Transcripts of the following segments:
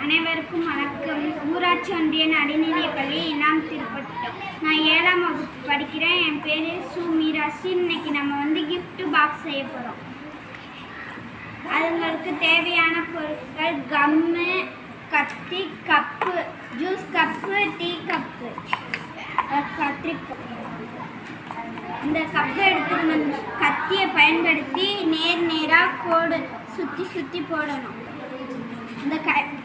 அனைவருக்கும் வணக்கம். ஊராட்சி ஒன்றிய நடுநிலைப்பள்ளி இனாம் திருப்பட்டம். நான் 7ஆம் வகுப்பு படிக்கிறேன். என் பேர் சு மீராசி. இன்னைக்கு நம்ம கிஃப்ட் பாக்ஸ் செய்ய போகிறோம். அதுங்களுக்கு தேவையான பொருட்கள் கம்மு, கத்தி, cup, juice cup, tea cup, கத்திரிக்காய். இந்த கப்பை எடுத்துக்கணும். கத்தியை பயன்படுத்தி நேராக கோடு சுற்றி போடணும். இந்த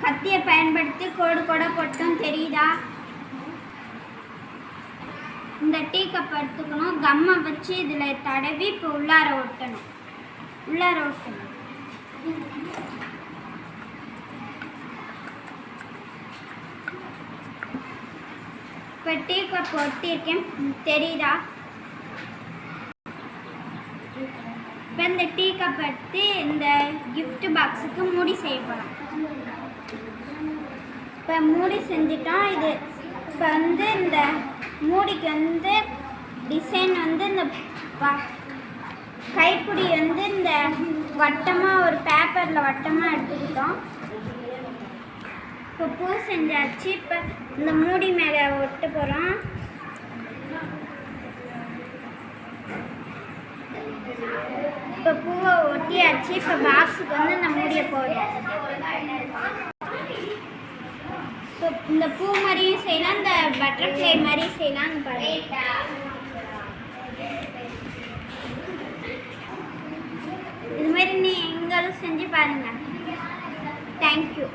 கத்தியை பயன்படுத்தி கோடு போட்டோம், தெரியுதா? இந்த டீ கப் எடுத்துக்கணும். கம்மை வச்சு இதில் தடவி இப்போ உள்ளார ஒட்டணும். இப்போ டீ கப் ஒட்டியிருக்கேன், தெரியுதா? இப்போ இந்த டீ கப் எடுத்து இந்த கிஃப்ட் பாக்ஸுக்கு மூடி செய்ய போகிறோம். இப்போ மூடி செஞ்சிட்டோம். இது இப்போ இந்த மூடிக்கு டிசைன் இந்த கைப்பிடி இந்த வட்டமாக ஒரு பேப்பரில் வட்டமாக எடுத்துக்கிட்டோம். இப்போ பூ செஞ்சாச்சு. இப்போ இந்த மூடி மேலே ஒட்ட போகிறோம். இப்போ பூவை ஒட்டியாச்சு. இப்போ பாக்ஸுக்கு இந்த மூடியை போடுறோம். இப்போ இந்த பூ மாதிரியும் செய்யலாம், இந்த பட்டர்ஃப்ளை மாதிரியும் செய்யலாம்னு பாருங்க. இது மாதிரி நீங்களும் செஞ்சு பாருங்கள். தேங்க்யூ.